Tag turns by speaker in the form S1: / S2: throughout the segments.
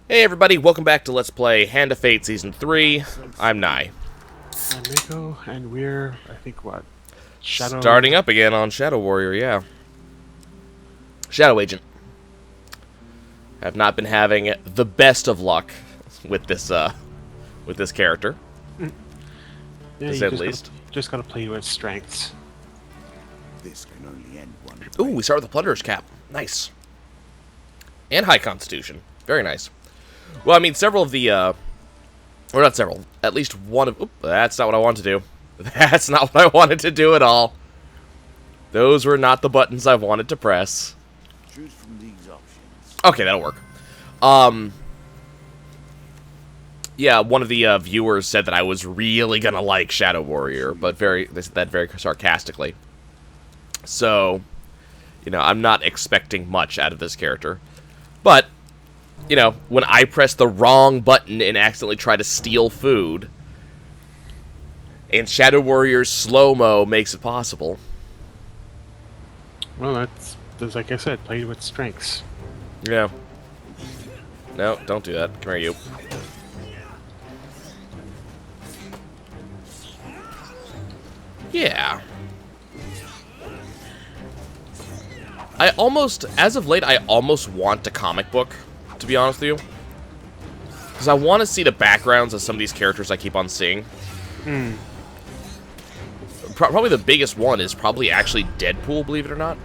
S1: Hey everybody, welcome back to Let's Play Hand of Fate Season 3. I'm Nai.
S2: I'm Mako, and we're, I think, what?
S1: Starting
S2: Shadow...
S1: up again on Shadow Warrior, yeah. Shadow Agent. Have not been having the best of luck with this character.
S2: Yeah,
S1: To
S2: you
S1: say the
S2: just
S1: least.
S2: just gotta play to its strengths.
S3: This can only end one
S1: Ooh,
S3: way.
S1: we start with the Plunderer's Cap. Nice. And High Constitution. Very nice. Well, I mean, several of the, or not several, at least one of... Oop, that's not what I wanted to do. That's not what I wanted to do at all. Those were not the buttons I wanted to press.
S3: Choose from these options.
S1: Okay, that'll work. Yeah, one of the viewers said that I was really gonna like Shadow Warrior, but they said that very sarcastically. So, you know, I'm not expecting much out of this character. But, you know, when I press the wrong button and accidentally try to steal food, and Shadow Warrior's slow-mo makes it possible.
S2: Well, that's like I said, play to its strengths.
S1: Yeah. No, don't do that. Come here, you. Yeah. As of late, I almost want a comic book, to be honest with you. Because I want to see the backgrounds of some of these characters I keep on seeing. Probably the biggest one is probably actually Deadpool, believe it or not.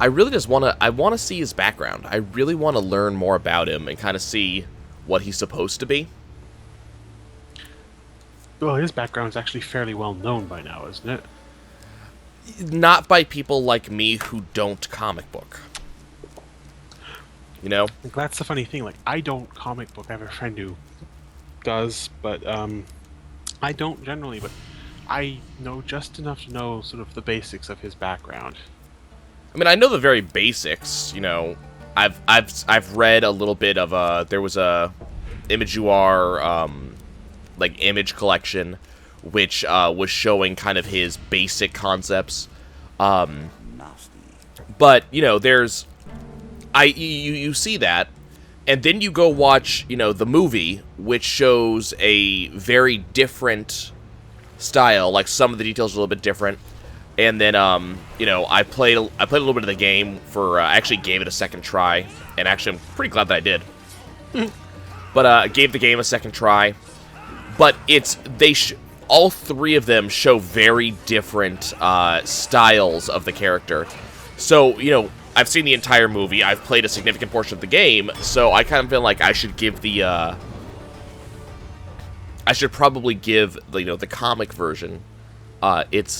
S1: I really just want to see his background. I really want to learn more about him and kind of see what he's supposed to be.
S2: Well, his background's actually fairly well known by now, isn't it?
S1: Not by people like me who don't comic book. You know?
S2: Like, that's the funny thing. Like, I don't comic book. I have a friend who does, but I don't generally. But I know just enough to know sort of the basics of his background.
S1: I mean, I know the very basics. You know, I've read a little bit of there was a Imagewar like image collection, which was showing kind of his basic concepts.
S3: Nasty.
S1: But you know, you see that, and then you go watch, you know, the movie, which shows a very different style. Like, some of the details are a little bit different. And then, you know, I played a little bit of the game for, I actually gave it a second try, and actually I'm pretty glad that I did. But, gave the game a second try. But all three of them show very different, styles of the character. So, you know, I've seen the entire movie, I've played a significant portion of the game, so I kind of feel like I should give I should probably give, you know, the comic version, its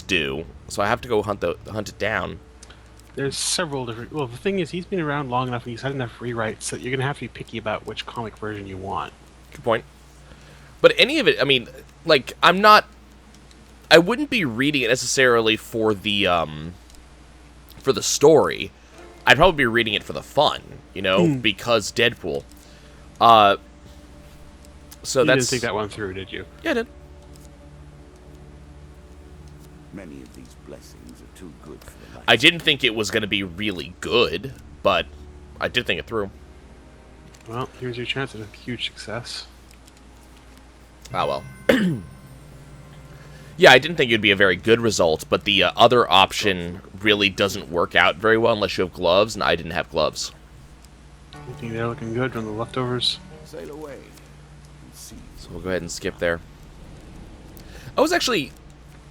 S1: due. So I have to go hunt it down.
S2: There's several different. Well, the thing is, he's been around long enough and he's had enough rewrites that you're gonna have to be picky about which comic version you want.
S1: Good point. But any of it, I mean, like, I wouldn't be reading it necessarily for the story. I'd probably be reading it for the fun, you know, because Deadpool. So
S2: You
S1: that's...
S2: didn't think that one through, did you?
S1: Yeah, I did.
S3: Many of these blessings are too good for the light.
S1: I didn't think it was going to be really good, but I did think it through.
S2: Well, here's your chance at a huge success.
S1: Ah, well. Yeah, I didn't think it would be a very good result, but the other option really doesn't work out very well unless you have gloves, and I didn't have gloves.
S2: You think they're looking good from the leftovers?
S3: Sail away and see.
S1: So we'll go ahead and skip there. It was actually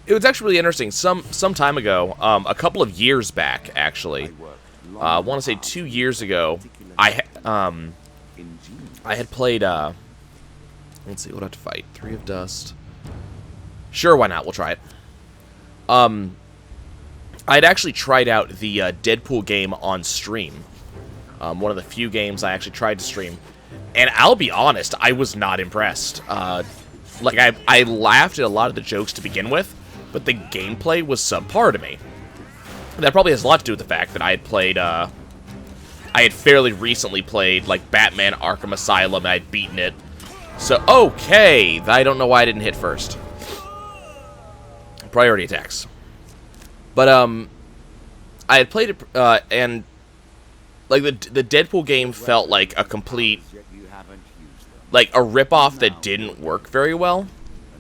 S1: really interesting. Some time ago, a couple of years back, actually, I want to say 2 years ago, I had played, let's see, what do I have to fight? 3 of Dust. Sure, why not? We'll try it. I'd actually tried out the Deadpool game on stream. One of the few games I actually tried to stream. And I'll be honest, I was not impressed. Like, I laughed at a lot of the jokes to begin with, but the gameplay was subpar to me. That probably has a lot to do with the fact that I had played, I had fairly recently played, like, Batman Arkham Asylum, and I'd beaten it. So, okay, I don't know why I didn't hit first. Priority attacks. But, I had played it, and Like, the Deadpool game felt like a complete,
S3: Yet you haven't used them.
S1: like, a ripoff that didn't work very well,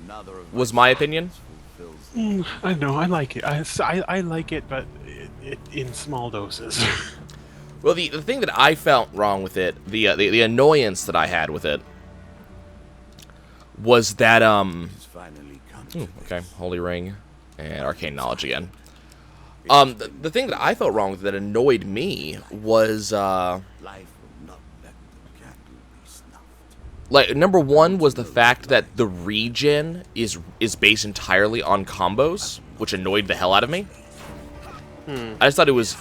S3: Another of
S1: was my opinion.
S3: fulfills
S2: I know, I like it. I like it, but in small doses.
S1: Well, the thing that I felt wrong with it, the annoyance that I had with it, was that,
S3: It's finally come to
S1: okay, Holy Ring, and Arcane Knowledge again. The thing that I felt wrong with that annoyed me was,
S3: life will not let the candle be snuffed.
S1: like, number one was the fact that the regen is based entirely on combos, which annoyed the hell out of me. I just thought it was...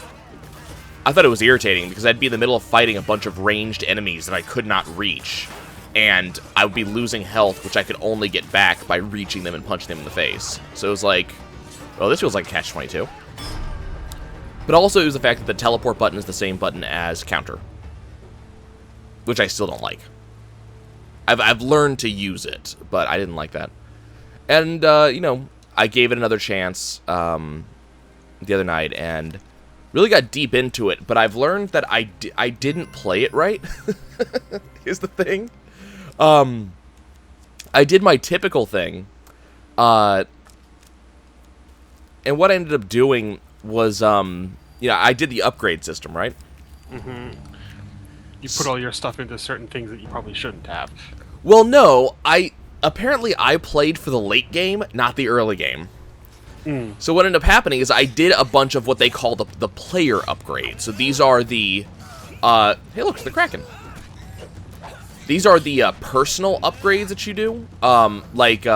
S1: I thought it was irritating, because I'd be in the middle of fighting a bunch of ranged enemies that I could not reach, and I would be losing health, which I could only get back by reaching them and punching them in the face. So it was like, well, this feels like Catch-22. But also it was the fact that the teleport button is the same button as counter, which I still don't like. I've learned to use it, but I didn't like that. And, you know, I gave it another chance the other night, and really got deep into it, but I've learned that I didn't play it right. Here's the thing. I did my typical thing, and what I ended up doing was, you know, I did the upgrade system, right?
S2: You put all your stuff into certain things that you probably shouldn't have.
S1: Well, no, apparently I played for the late game, not the early game. So what ended up happening is I did a bunch of what they call the player upgrades. So these are the, hey look, it's the Kraken. These are the personal upgrades that you do, like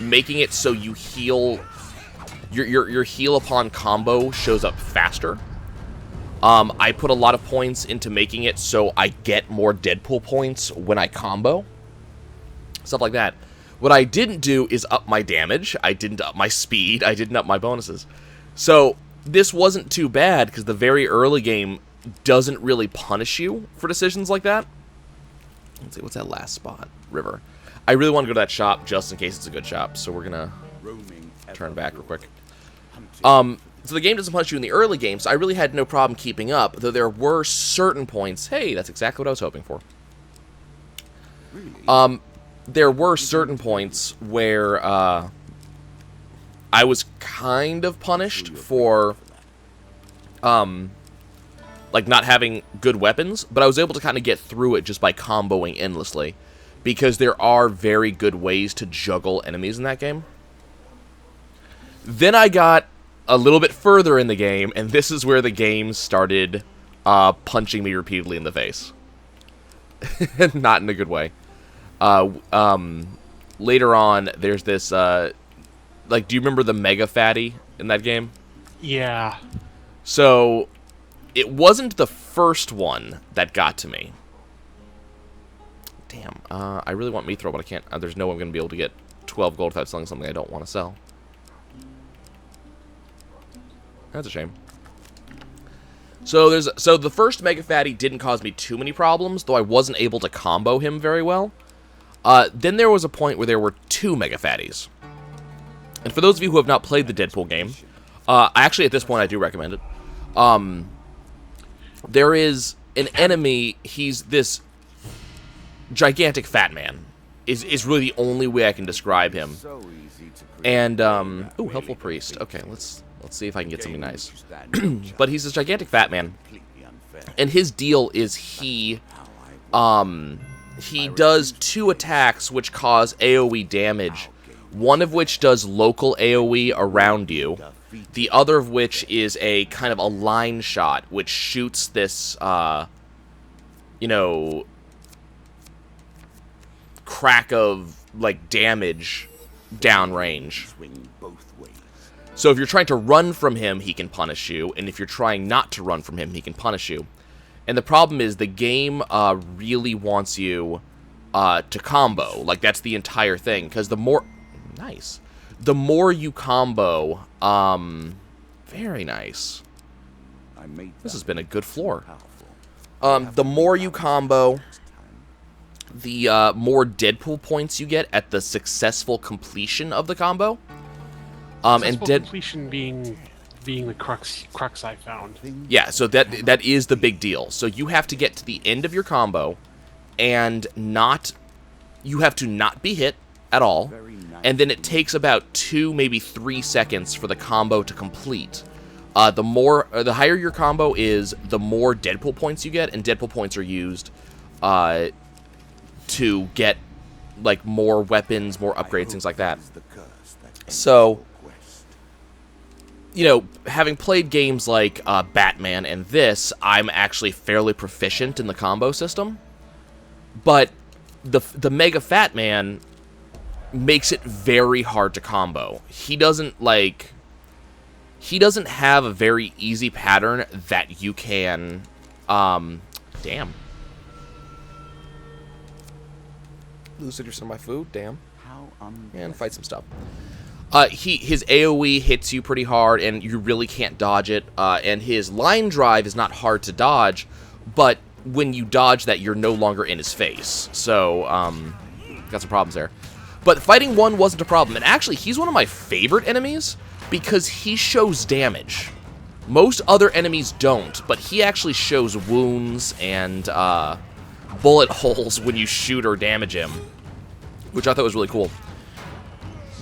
S1: making it so you heal, your heal upon combo shows up faster. I put a lot of points into making it so I get more Deadpool points when I combo. Stuff like that. What I didn't do is up my damage. I didn't up my speed. I didn't up my bonuses. So this wasn't too bad, because the very early game doesn't really punish you for decisions like that. Let's see, what's that last spot? River. I really want to go to that shop just in case it's a good shop, so we're going to
S3: Roaming
S1: turn back real quick.
S3: hunting
S1: So the game doesn't punish you in the early game, so I really had no problem keeping up, though there were certain points... Hey, that's exactly what I was hoping for.
S3: really
S1: There were certain points where I was kind of punished for like not having good weapons, but I was able to kind of get through it just by comboing endlessly, because there are very good ways to juggle enemies in that game. Then I got a little bit further in the game, and this is where the game started punching me repeatedly in the face. Not in a good way. Later on, there's this, like, do you remember the Mega Fatty in that game?
S2: Yeah.
S1: So, it wasn't the first one that got to me. Damn, I really want Mithril, but I can't, there's no way I'm going to be able to get 12 gold without selling something I don't want to sell. That's a shame. So the first Mega Fatty didn't cause me too many problems, though I wasn't able to combo him very well. Then there was a point where there were 2 Mega Fatties. And for those of you who have not played the Deadpool game, actually at this point I do recommend it. There is an enemy, he's this gigantic fat man, is really the only way I can describe him.
S3: so easy to create.
S1: And, ooh, helpful priest. Okay, let's see if I can get something nice. But he's this gigantic fat man,
S3: Completely unfair.
S1: and his deal is he does 2 attacks which cause AoE damage, one of which does local AoE around you, the other of which is a kind of a line shot, which shoots this, you know, crack of, like, damage downrange.
S3: Swing both ways.
S1: So if you're trying to run from him, he can punish you, and if you're trying not to run from him, he can punish you. And the problem is the game really wants you to combo. Like, that's the entire thing, because the more... Nice. The more you combo... very nice.
S3: I made
S1: This
S3: that
S1: has been a good floor.
S3: powerful.
S1: The more you combo, the more Deadpool points you get at the successful completion of the combo. And
S2: Successful completion being being the crux I found.
S1: Yeah, so that is the big deal. So you have to get to the end of your combo, and you have to not be hit at all, and then it takes about 2, maybe 3 seconds for the combo to complete. The higher your combo is, the more Deadpool points you get, and Deadpool points are used to get like more weapons, more upgrades, things like that. So, you know, having played games like Batman and this, I'm actually fairly proficient in the combo system. But the Mega Fat Man makes it very hard to combo. He doesn't have a very easy pattern that you can, damn. Losing some of my food, damn. And fight some stuff. His AoE hits you pretty hard, and you really can't dodge it. And his line drive is not hard to dodge, but when you dodge that, you're no longer in his face. So, got some problems there. But fighting one wasn't a problem. And actually, he's one of my favorite enemies because he shows damage. Most other enemies don't, but he actually shows wounds and bullet holes when you shoot or damage him, which I thought was really cool.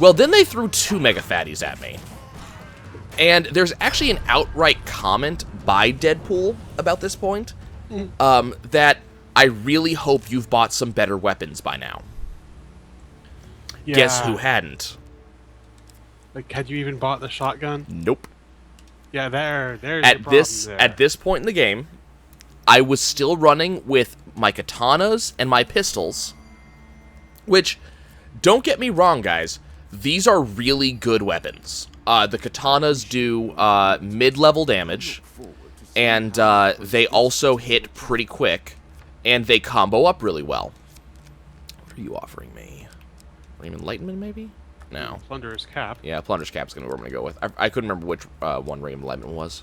S1: Well, then they threw 2 Mega Fatties at me. And there's actually an outright comment by Deadpool about this point, that I really hope you've bought some better weapons by now.
S2: Yeah.
S1: Guess who hadn't?
S2: Like, had you even bought the shotgun?
S1: Nope.
S2: Yeah, there's the problem there.
S1: At this point in the game, I was still running with my katanas and my pistols, which, don't get me wrong, guys, these are really good weapons. The katanas do mid-level damage, and they also hit pretty quick, and they combo up really well. What are you offering me? Ray Enlightenment, maybe? No.
S2: Plunderer's Cap.
S1: Yeah, Plunderer's Cap's gonna be what I'm gonna go with. I couldn't remember which one Ray Enlightenment was.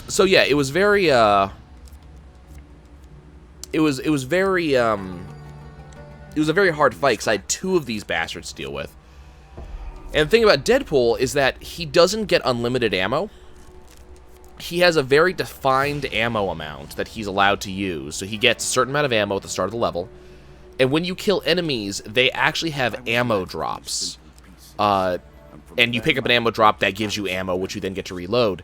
S1: So yeah, it was very it was a very hard fight because I had 2 of these bastards to deal with. And the thing about Deadpool is that he doesn't get unlimited ammo. He has a very defined ammo amount that he's allowed to use. So he gets a certain amount of ammo at the start of the level. And when you kill enemies, they actually have ammo drops. And you pick up an ammo drop that gives you ammo, which you then get to reload.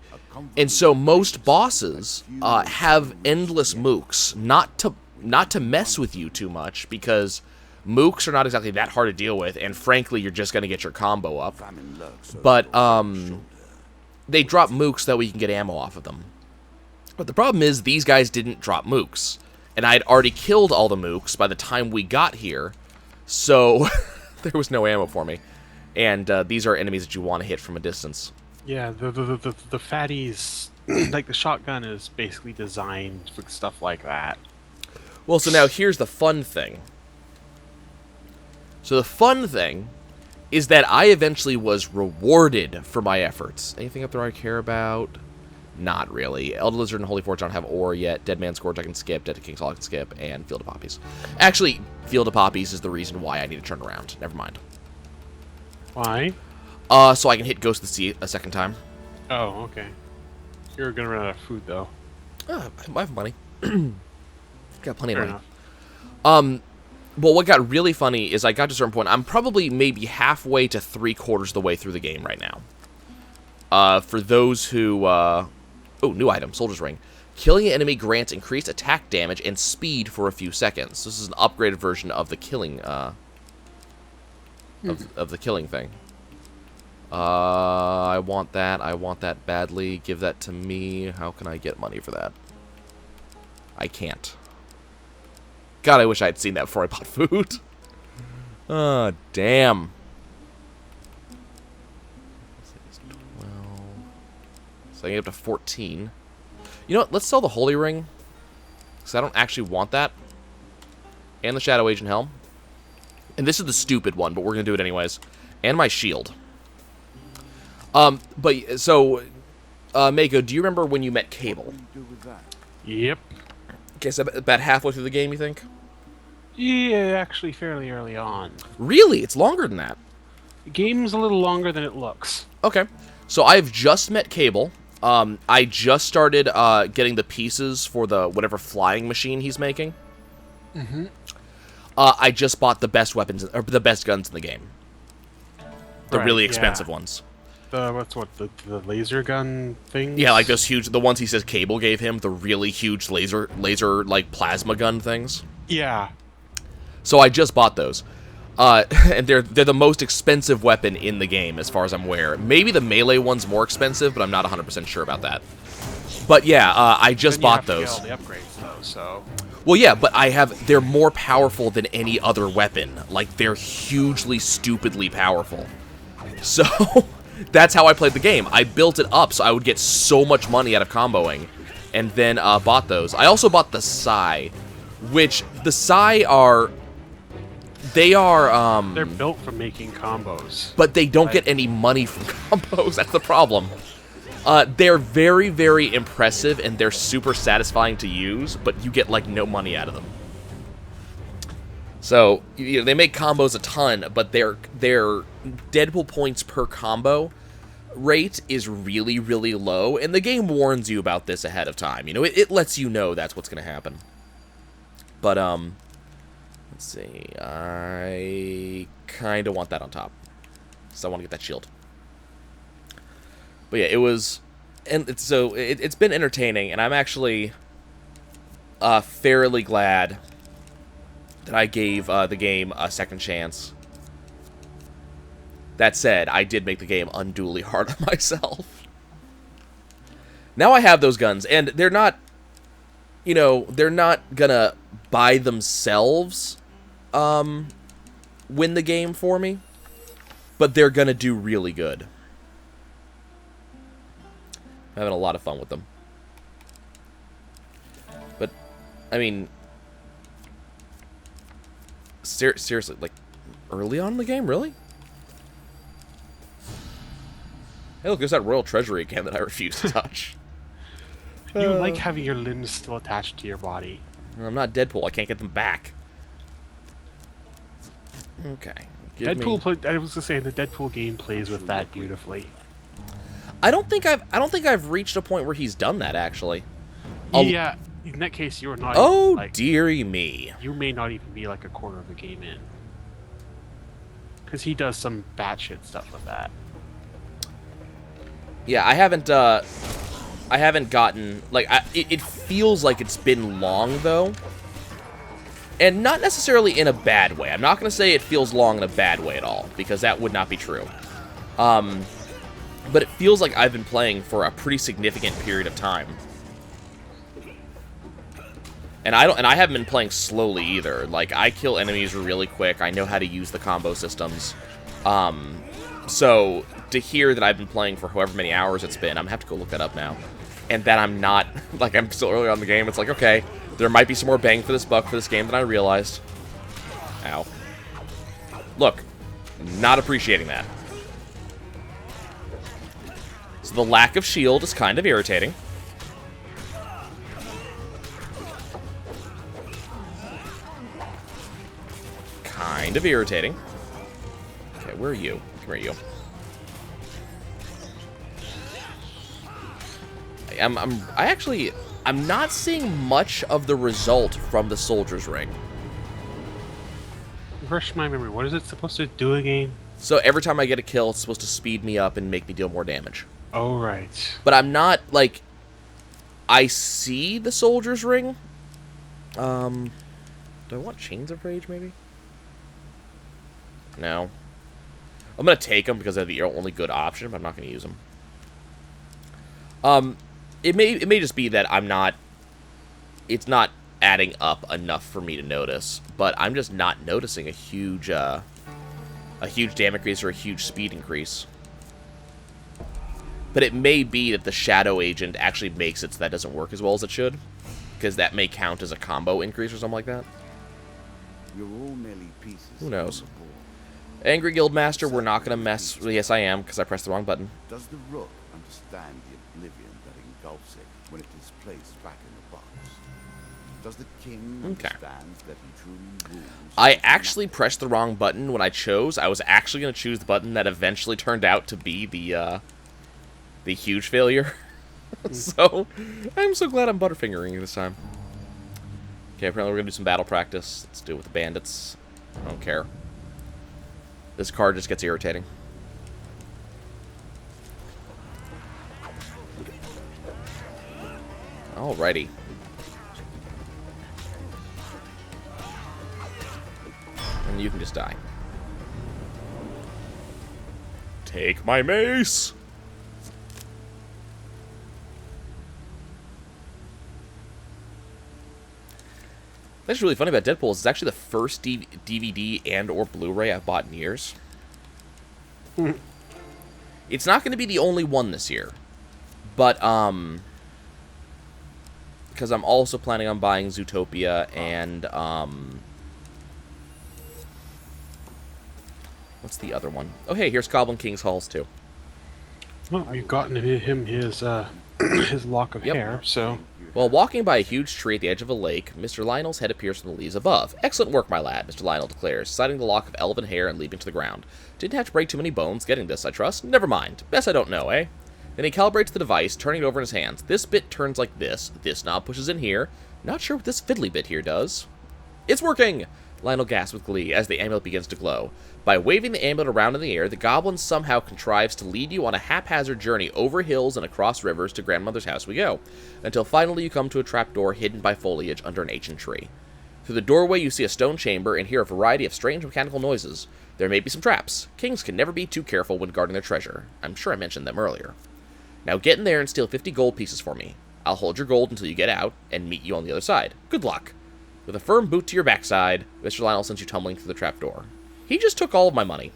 S1: And so most bosses have endless mooks, not to mess with you too much, because mooks are not exactly that hard to deal with, and frankly, you're just going to get your combo up. But they drop mooks that way you can get ammo off of them. But the problem is, these guys didn't drop mooks. And I'd already killed all the mooks by the time we got here, so there was no ammo for me. And these are enemies that you want to hit from a distance.
S2: Yeah, the fatties, like the shotgun is basically designed for stuff like that.
S1: Well, so now here's the fun thing. So the fun thing is that I eventually was rewarded for my efforts. Anything up there I care about? Not really. Elder Lizard and Holy Forge don't have ore yet. Dead Man's Scourge I can skip. Dead to King's Hall I can skip. And Field of Poppies. Actually, Field of Poppies is the reason why I need to turn around. Never mind.
S2: Why?
S1: So I can hit Ghost of the Sea a second time.
S2: Oh, okay. You're gonna run out of food, though.
S1: I have money. Got plenty
S2: Fair
S1: of money.
S2: enough.
S1: Well, what got really funny is I got to a certain point. I'm probably maybe halfway to 3/4 of the way through the game right now. For those who... Oh, new item, Soldier's Ring. Killing an enemy grants increased attack damage and speed for a few seconds. This is an upgraded version of the killing, of the killing thing. I want that. I want that badly. Give that to me. How can I get money for that? I can't. God, I wish I had seen that before I bought food. Oh, damn. 12. So I get up to 14. You know what? Let's sell the Holy Ring. Because I don't actually want that. And the Shadow Agent Helm. And this is the stupid one, but we're going to do it anyways. And my shield. But, so... Mako, do you remember when you met Cable?
S2: Yep.
S1: Okay, so about halfway through the game, you think?
S2: Yeah, actually fairly early on.
S1: Really? It's longer than that.
S2: The game's a little longer than it looks.
S1: Okay. So I've just met Cable. I just started getting the pieces for the whatever flying machine he's making.
S2: Mm-hmm.
S1: I just bought the best weapons, or the best guns in the game. The
S2: Right,
S1: really
S2: yeah.
S1: expensive ones.
S2: The laser gun thing?
S1: Yeah, like those huge, the ones he says Cable gave him, the really huge laser like plasma gun things.
S2: Yeah.
S1: So I just bought those. And they're the most expensive weapon in the game, as far as I'm aware. Maybe the melee one's more expensive, but I'm not 100% sure about that. But yeah, I just bought those.
S2: Then you have to get all the upgrades, though, so...
S1: Well, yeah, but they're more powerful than any other weapon. Like, they're hugely, stupidly powerful. So, that's how I played the game. I built it up so I would get so much money out of comboing, and then bought those. I also bought the Sai, which, the Sai are...
S2: They're built for making combos.
S1: But they don't get any money from combos, that's the problem. They're very, very impressive, and they're super satisfying to use, but you get, like, no money out of them. So, you know, they make combos a ton, but their Deadpool points per combo rate is really, really low, and the game warns you about this ahead of time. You know, it lets you know that's what's going to happen. But, let's see, I kind of want that on top, so I want to get that shield. But yeah, it was, and it's been entertaining, and I'm actually fairly glad that I gave the game a second chance. That said, I did make the game unduly hard on myself. Now I have those guns, and they're not, you know, they're not gonna by themselves win the game for me, but they're gonna do really good. I'm having a lot of fun with them. But, I mean, seriously, like, early on in the game, really? Hey, look, there's that royal treasury again that I refuse to touch.
S2: You like having your limbs still attached to your body.
S1: I'm not Deadpool. I can't get them back. Okay.
S2: I was just saying, the Deadpool game plays with that beautifully.
S1: I don't think I've reached a point where he's done that, actually.
S2: Yeah, in that case, you're not.
S1: Oh,
S2: even, like,
S1: dearie me.
S2: You may not even be like a quarter of the game in, because he does some batshit stuff with that.
S1: Yeah, I haven't gotten, like, it feels like it's been long, though. And not necessarily in a bad way. I'm not going to say it feels long in a bad way at all, because that would not be true. But it feels like I've been playing for a pretty significant period of time. And I haven't been playing slowly either. Like, I kill enemies really quick. I know how to use the combo systems. So to hear that I've been playing for however many hours it's been, I'm gonna have to go look that up now. And that I'm not, like, I'm still early on in the game. It's like, okay, there might be some more bang for this buck for this game than I realized. Ow. Look, not appreciating that. So the lack of shield is kind of irritating. Kind of irritating. Okay, where are you? Where are you? I'm not seeing much of the result from the Soldier's Ring.
S2: Refresh my memory. What is it supposed to do again?
S1: So every time I get a kill, it's supposed to speed me up and make me deal more damage.
S2: Oh, right.
S1: But I'm not, like... I see the Soldier's Ring. Do I want Chains of Rage, maybe? No. I'm going to take them because they're the only good option, but I'm not going to use them. It may just be that I'm not... It's not adding up enough for me to notice, but I'm just not noticing a huge damage increase or a huge speed increase. But it may be that the Shadow Agent actually makes it so that doesn't work as well as it should, because that may count as a combo increase or something like that.
S3: You're all merely pieces.
S1: Who knows? Angry Guildmaster, we're not going to mess... Yes, I am, because I pressed the wrong button.
S3: Does the Rook understand the oblivion that engulfs it when it is placed back in the box? Does the king
S1: Okay.
S3: understand that he truly rules?
S1: I actually pressed the wrong button when I chose. I was actually going to choose the button that eventually turned out to be the huge failure. So, I'm so glad I'm butterfingering this time. Okay, apparently we're going to do some battle practice. Let's do it with the bandits. I don't care. This card just gets irritating. Alrighty. And you can just die. Take my mace! That's really funny about Deadpool is it's actually the first DVD and or Blu-ray I've bought in years. It's not going to be the only one this year. But, because I'm also planning on buying Zootopia and, what's the other one? Oh, hey, here's Goblin King's Halls, too.
S2: Well, you've gotten him his his lock of
S1: Yep.
S2: hair, so
S1: While walking by a huge tree at the edge of a lake, Mr. Lionel's head appears from the leaves above. Excellent work, my lad, Mr. Lionel declares, sighting the lock of elven hair and leaping to the ground. Didn't have to break too many bones getting this, I trust. Never mind. Best I don't know, eh? Then he calibrates the device, turning it over in his hands. This bit turns like this knob pushes in here. Not sure what this fiddly bit here does. It's working! Lionel gasps with glee as the amulet begins to glow. By waving the amulet around in the air, the goblin somehow contrives to lead you on a haphazard journey over hills and across rivers to grandmother's house we go, until finally you come to a trapdoor hidden by foliage under an ancient tree. Through the doorway you see a stone chamber and hear a variety of strange mechanical noises. There may be some traps. Kings can never be too careful when guarding their treasure. I'm sure I mentioned them earlier. Now get in there and steal 50 gold pieces for me. I'll hold your gold until you get out, and meet you on the other side. Good luck. With a firm boot to your backside, Mr. Lionel sends you tumbling through the trapdoor. He just took all of my money.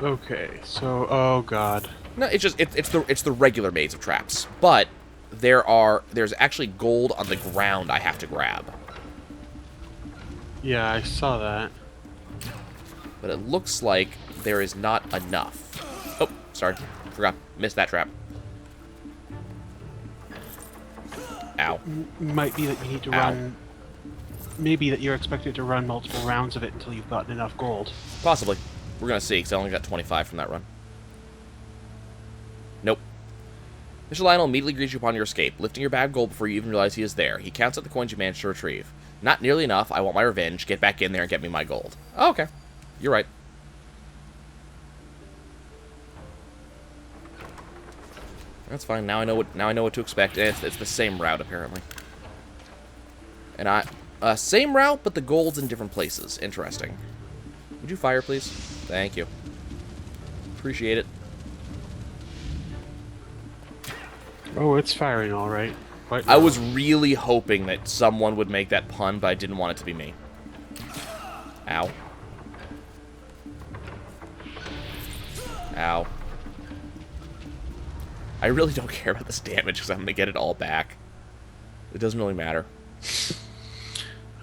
S2: okay. So, oh god.
S1: No, it's just it's the regular maze of traps, but there's actually gold on the ground I have to grab.
S2: Yeah, I saw that.
S1: But it looks like there is not enough. Oh, sorry, forgot, missed that trap. Ow.
S2: Might be that you need to
S1: Ow.
S2: run. Maybe that you're expected to run multiple rounds of it until you've gotten enough gold.
S1: Possibly. We're gonna see, because I only got 25 from that run. Nope. Mr. Lionel immediately greets you upon your escape, lifting your bag of gold before you even realize he is there. He counts out the coins you managed to retrieve. Not nearly enough. I want my revenge. Get back in there and get me my gold. Oh, okay. You're right. That's fine. Now I know what to expect. And it's the same route apparently. And same route, but the gold's in different places. Interesting. Would you fire, please? Thank you. Appreciate it.
S2: Oh, it's firing all right. Quite
S1: I
S2: well.
S1: was really hoping that someone would make that pun, but I didn't want it to be me. Ow. Ow. I really don't care about this damage because I'm going to get it all back. It doesn't really matter.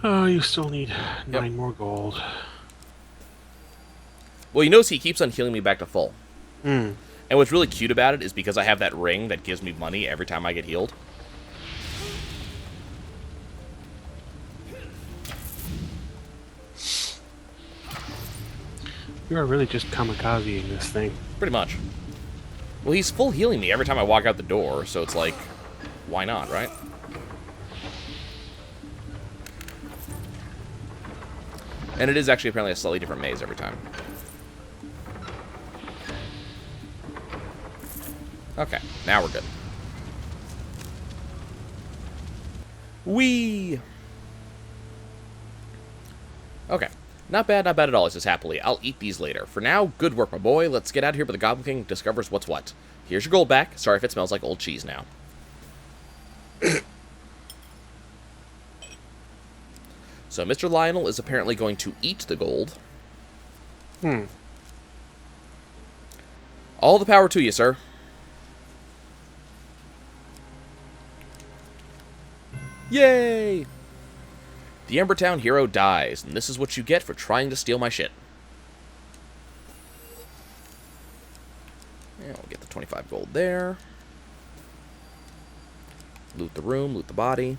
S2: Oh, you still need 9 more gold.
S1: Well, you notice he keeps on healing me back to full.
S2: Hmm.
S1: And what's really cute about it is because I have that ring that gives me money every time I get healed.
S2: You are really just kamikazeing this thing.
S1: Pretty much. Well, he's full healing me every time I walk out the door, so it's like, why not, right? And it is actually apparently a slightly different maze every time. Okay, now we're good. Whee! Okay. Not bad at all, he says happily. I'll eat these later. For now, good work, my boy. Let's get out of here, but the Goblin King discovers what's what. Here's your gold back. Sorry if it smells like old cheese now. So Mr. Lionel is apparently going to eat the gold.
S2: Hmm.
S1: All the power to you, sir. Yay! The Embertown hero dies, and this is what you get for trying to steal my shit. Yeah, we'll get the 25 gold there. Loot the room, loot the body.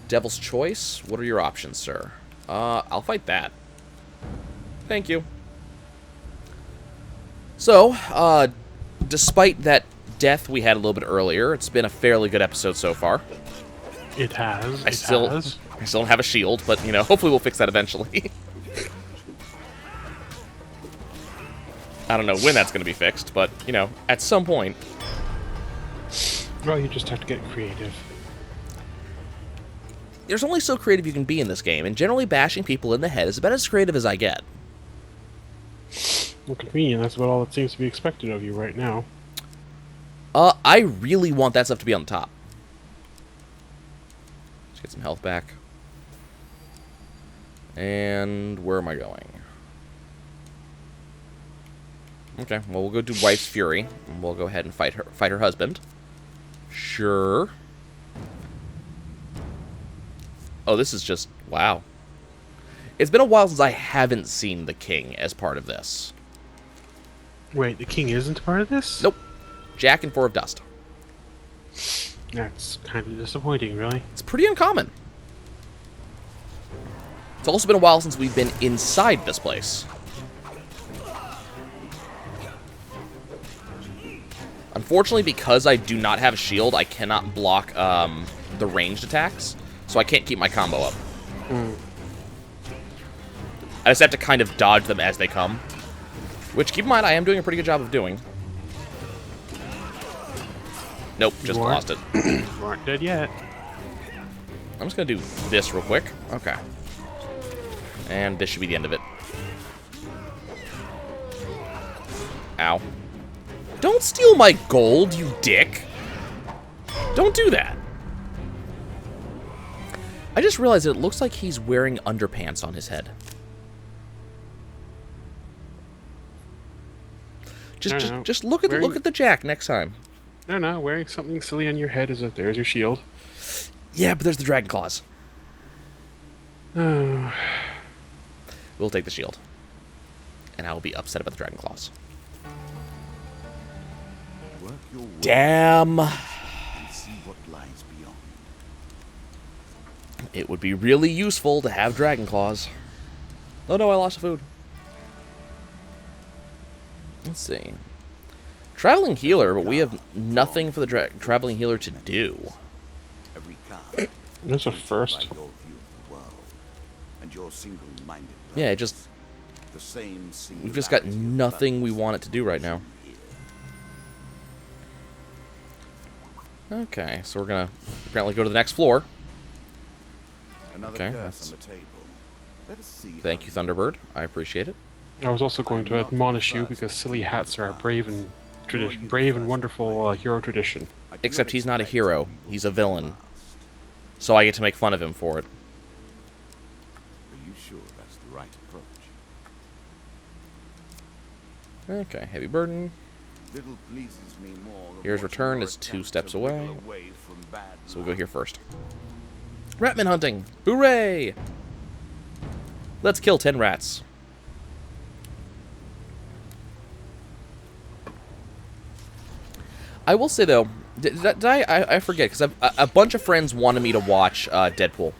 S1: Devil's Choice. What are your options, sir? I'll fight that. Thank you. So, despite that death we had a little bit earlier, it's been a fairly good episode so far.
S2: It has.
S1: I still don't have a shield, but, you know, hopefully we'll fix that eventually. I don't know when that's going to be fixed, but, you know, at some point.
S2: Well, you just have to get creative.
S1: There's only so creative you can be in this game, and generally bashing people in the head is about as creative as I get.
S2: Well, convenient. That's about all that seems to be expected of you right now.
S1: I really want that stuff to be on the top. Let's get some health back. And where am I going? Okay, well, we'll go do Wife's Fury, and we'll go ahead and fight her husband. Sure. Oh, this is just... wow. It's been a while since I haven't seen the king as part of this.
S2: Wait, the king isn't part of this?
S1: Nope. Jack and Four of Dust.
S2: That's kind of disappointing, really.
S1: It's pretty uncommon. It's also been a while since we've been inside this place. Unfortunately, because I do not have a shield, I cannot block the ranged attacks, so I can't keep my combo up. I just have to kind of dodge them as they come. Which, keep in mind, I am doing a pretty good job of doing. Nope, just lost it.
S2: You aren't dead yet.
S1: I'm just going to do this real quick. Okay. And this should be the end of it. Ow. Don't steal my gold, you dick. Don't do that. I just realized it looks like he's wearing underpants on his head. Just look at the Jack next time.
S2: No, wearing something silly on your head is there's your shield.
S1: Yeah, but there's the dragon claws.
S2: Oh.
S1: We'll take the shield. And I will be upset about the dragon claws.
S3: Work your way
S1: Damn.
S3: and see what lies beyond.
S1: It would be really useful to have dragon claws. Oh no, I lost food. Let's see. Traveling healer, but we have nothing for the traveling healer to do.
S3: Every card
S2: That's a
S3: by
S2: first.
S3: your view of the world and your single-minded
S1: Yeah, it just...
S3: the same
S1: we've just got
S3: singularity of
S1: nothing we
S3: balance
S1: want it to do right now.
S3: here.
S1: Okay, so we're gonna apparently go to the next floor.
S3: Another
S1: Okay,
S3: curse on the table. Let us see
S1: Thank
S3: how
S1: you, Thunderbird. I appreciate it.
S2: I was also going to admonish you because silly hats are a brave and wonderful hero tradition.
S3: I do
S1: Except
S3: not
S1: he's not a
S3: expect
S1: hero.
S3: you
S1: He's a villain.
S3: fast.
S1: So I get to make fun of him for it.
S3: Are you sure that's the right approach?
S1: Okay, heavy burden.
S3: Little pleases me more than
S1: Here's
S3: watching
S1: return,
S3: your
S1: it's 2
S3: attempts
S1: steps
S3: to wriggle
S1: away.
S3: away from bad
S1: So we'll go
S3: luck.
S1: here first. Ratman hunting! Hooray! Let's kill 10 rats. I will say though, did I forget because a bunch of friends wanted me to watch Deadpool.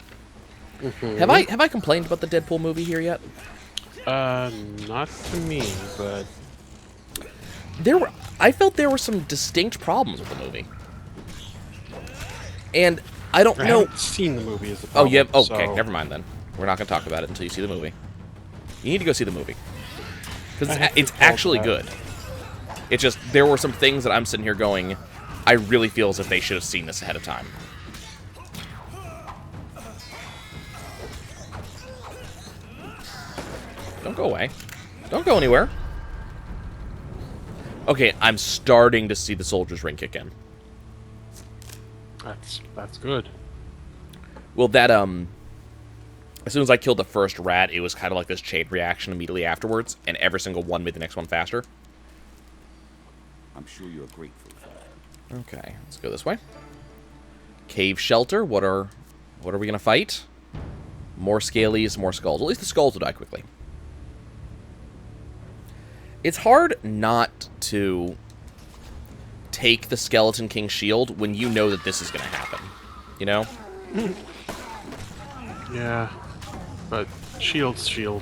S1: Have I complained about the Deadpool movie here yet?
S2: Not to me, but
S1: I felt there were some distinct problems with the movie, and I don't
S2: I
S1: know.
S2: haven't seen the movie as the
S1: Oh,
S2: problem,
S1: yeah. Okay,
S2: so
S1: never mind then. We're not going to talk about it until you see the movie. You need to go see the movie because
S2: I have
S1: it's
S2: to call
S1: actually
S2: that.
S1: good. It's just there were some things that I'm sitting here going, I really feel as if they should have seen this ahead of time. Don't go away. Don't go anywhere. Okay, I'm starting to see the soldier's ring kick in.
S2: That's good.
S1: Well, that, as soon as I killed the first rat, it was kind of like this chain reaction immediately afterwards, and every single one made the next one faster.
S3: I'm sure you're grateful for that.
S1: Okay, let's go this way. Cave shelter, what are we gonna fight? More scalies, more skulls. At least the skulls will die quickly. It's hard not to take the Skeleton King shield when you know that this is going to happen? You know?
S2: Yeah, but shield's shield.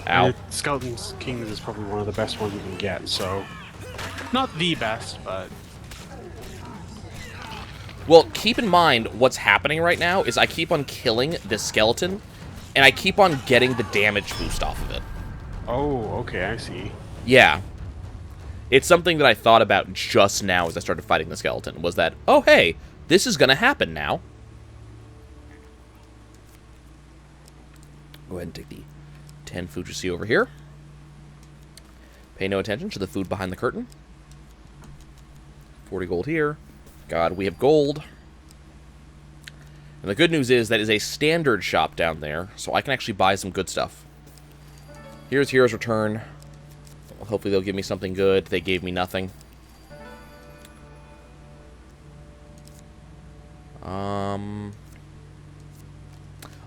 S1: Ow.
S2: And Skeleton Kings is probably one of the best ones you can get, so... Not the best, but...
S1: Well, keep in mind, what's happening right now is I keep on killing this skeleton, and I keep on getting the damage boost off of it.
S2: Oh, okay, I see.
S1: Yeah. It's something that I thought about just now as I started fighting the skeleton, was that, oh, hey, this is going to happen now. Go ahead and take the 10 food you see over here. Pay no attention to the food behind the curtain. 40 gold here. God, we have gold. And the good news is that is a standard shop down there, so I can actually buy some good stuff. Here's Hero's Return. Well, hopefully they'll give me something good. They gave me nothing.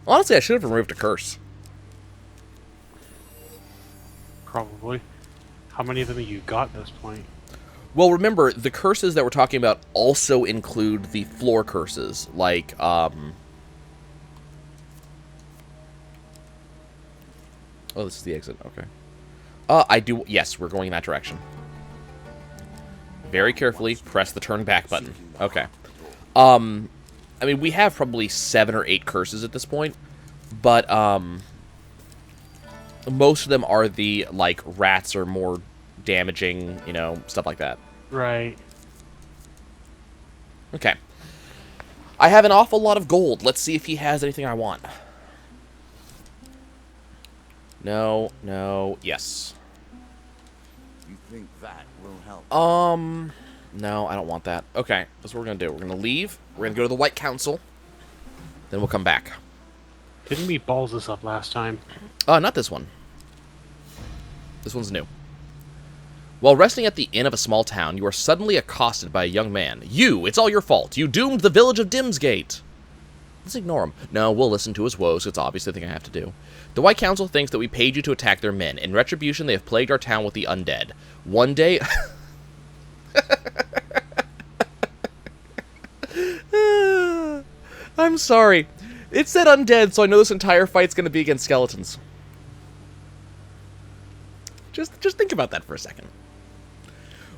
S1: Honestly, I should have removed a curse.
S2: Probably. How many of them have you got at this point?
S1: Well, remember, the curses that we're talking about also include the floor curses, like, Oh, this is the exit, okay. Yes, we're going in that direction. Very carefully, press the turn back button. Okay. I mean, we have probably 7 or 8 curses at this point, but, most of them are the, like, rats are more damaging, you know, stuff like that.
S2: Right.
S1: Okay. I have an awful lot of gold. Let's see if he has anything I want. No, no, yes.
S3: You think that will help?
S1: No, I don't want that. Okay, that's what we're gonna do. We're gonna leave. We're gonna go to the White Council. Then we'll come back.
S2: Didn't we balls this up last time?
S1: Not this one. This one's new. While resting at the inn of a small town, you are suddenly accosted by a young man. You! It's all your fault! You doomed the village of Dimsgate! Let's ignore him. No, we'll listen to his woes. It's obviously the thing I have to do. The White Council thinks that we paid you to attack their men. In retribution, they have plagued our town with the undead. One day... I'm sorry. It said undead, so I know this entire fight's going to be against skeletons. Just think about that for a second.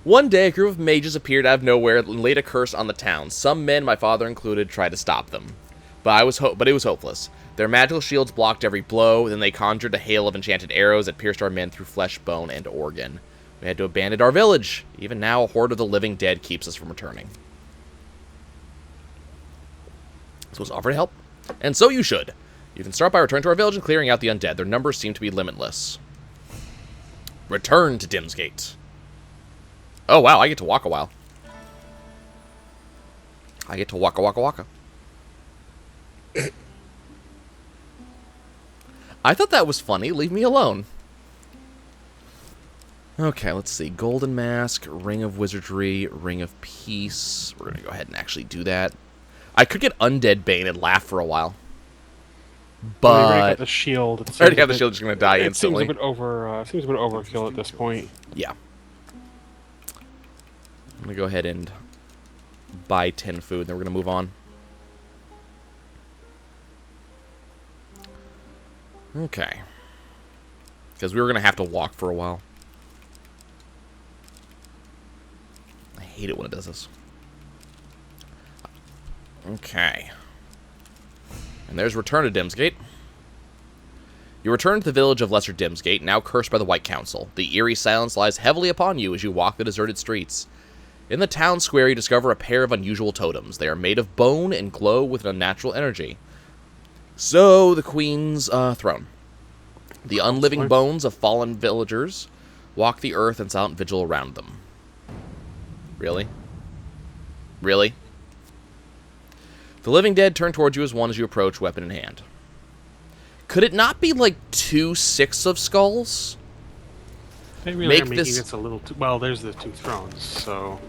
S1: One day, a group of mages appeared out of nowhere and laid a curse on the town. Some men, my father included, tried to stop them. But it was hopeless. Their magical shields blocked every blow, then they conjured a hail of enchanted arrows that pierced our men through flesh, bone, and organ. We had to abandon our village. Even now, a horde of the living dead keeps us from returning. This was offered help, and so you should. You can start by returning to our village and clearing out the undead. Their numbers seem to be limitless. Return to Dimsgate. Oh, wow, I get to walk a while. I get to waka. I thought that was funny. Leave me alone. Okay, let's see. Golden Mask, Ring of Wizardry, Ring of Peace. We're going to go ahead and actually do that. I could get Undead Bane and laugh for a while. But...
S2: I already got the shield.
S1: I already have the shield, just going to die instantly.
S2: It seems a bit overkill at this point.
S1: Yeah. I'm going to go ahead and buy 10 food, then we're going to move on. Okay. Because we were going to have to walk for a while. I hate it when it does this. Okay. And there's Return to Dimsgate. You return to the village of Lesser Dimsgate, now cursed by the White Council. The eerie silence lies heavily upon you as you walk the deserted streets. In the town square, you discover a pair of unusual totems. They are made of bone and glow with an unnatural energy. So, the Queen's throne. The unliving bones of fallen villagers walk the earth in silent vigil around them. Really? Really? The living dead turn towards you as you approach, weapon in hand. Could it not be like 2 6 of skulls?
S2: They really are making this a little too... Well, there's the 2 thrones, so...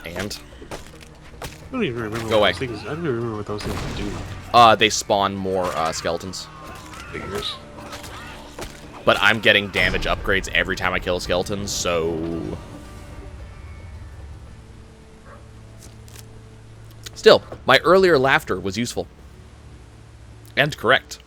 S1: And?
S2: I don't even remember
S1: Go away.
S2: I don't even remember what those things do.
S1: They spawn more skeletons.
S2: Figures.
S1: But I'm getting damage upgrades every time I kill a skeleton, so... Still, my earlier laughter was useful. And correct.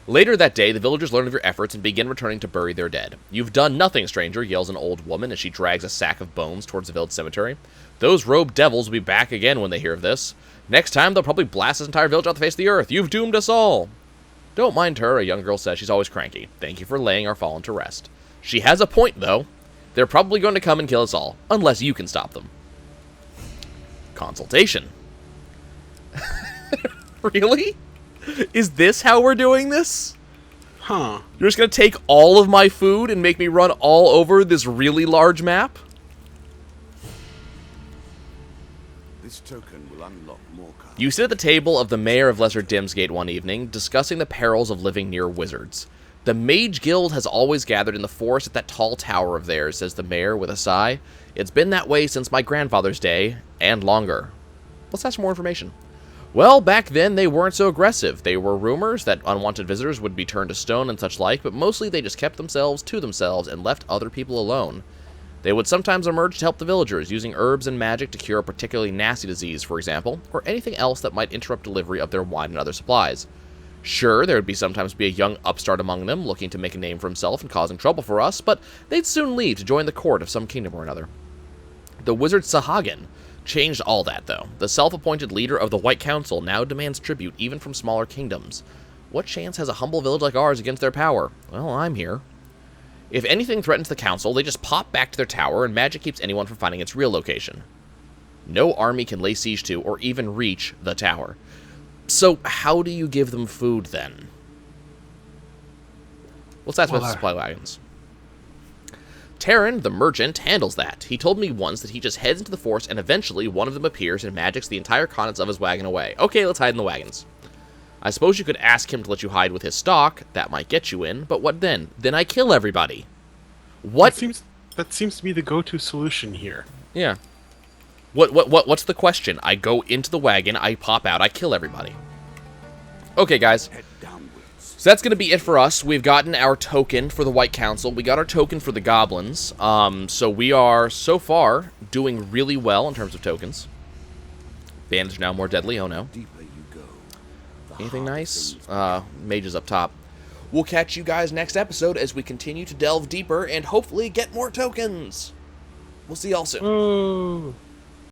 S1: Later that day, the villagers learn of your efforts and begin returning to bury their dead. "You've done nothing, stranger," yells an old woman as she drags a sack of bones towards the village cemetery. "Those robed devils will be back again when they hear of this. Next time, they'll probably blast this entire village off the face of the earth. You've doomed us all." "Don't mind her," a young girl says. "She's always cranky. Thank you for laying our fallen to rest." She has a point, though. They're probably going to come and kill us all, unless you can stop them. Consultation. Really? Is this how we're doing this?
S2: Huh.
S1: You're just going to take all of my food and make me run all over this really large map?
S3: This token will unlock more cards.
S1: You sit at the table of the mayor of Lesser Dimsgate one evening, discussing the perils of living near wizards. "The Mage Guild has always gathered in the forest at that tall tower of theirs," says the mayor with a sigh. "It's been that way since my grandfather's day, and longer." Let's have some more information. "Well, back then they weren't so aggressive. They were rumors that unwanted visitors would be turned to stone and such like, but mostly they just kept themselves to themselves and left other people alone. They would sometimes emerge to help the villagers, using herbs and magic to cure a particularly nasty disease, for example, or anything else that might interrupt delivery of their wine and other supplies. Sure, there would sometimes be a young upstart among them, looking to make a name for himself and causing trouble for us, but they'd soon leave to join the court of some kingdom or another. The wizard Sahagin changed all that, though. The self-appointed leader of the White Council now demands tribute even from smaller kingdoms. What chance has a humble village like ours against their power? Well, I'm here. If anything threatens the council, they just pop back to their tower, and magic keeps anyone from finding its real location. No army can lay siege to or even reach the tower. So how do you give them food, then? Let's ask about the supply wagons. Terran, the merchant, handles that. He told me once that he just heads into the forest and eventually one of them appears and magics the entire contents of his wagon away. Okay, let's hide in the wagons. I suppose you could ask him to let you hide with his stock. That might get you in, but what then? Then I kill everybody. What?
S2: That seems to be the go-to solution here.
S1: Yeah. What's the question? I go into the wagon, I pop out, I kill everybody. Okay, guys.
S3: Head downwards.
S1: So that's going to be it for us. We've gotten our token for the White Council. We got our token for the goblins. So we are, so far, doing really well in terms of tokens. Bandits are now more deadly. Oh, no.
S3: Deeper you go. the
S1: Anything
S3: harder
S1: nice?
S3: things
S1: Mages up top. We'll catch you guys next episode as we continue to delve deeper and hopefully get more tokens. We'll see y'all soon.
S2: Oh.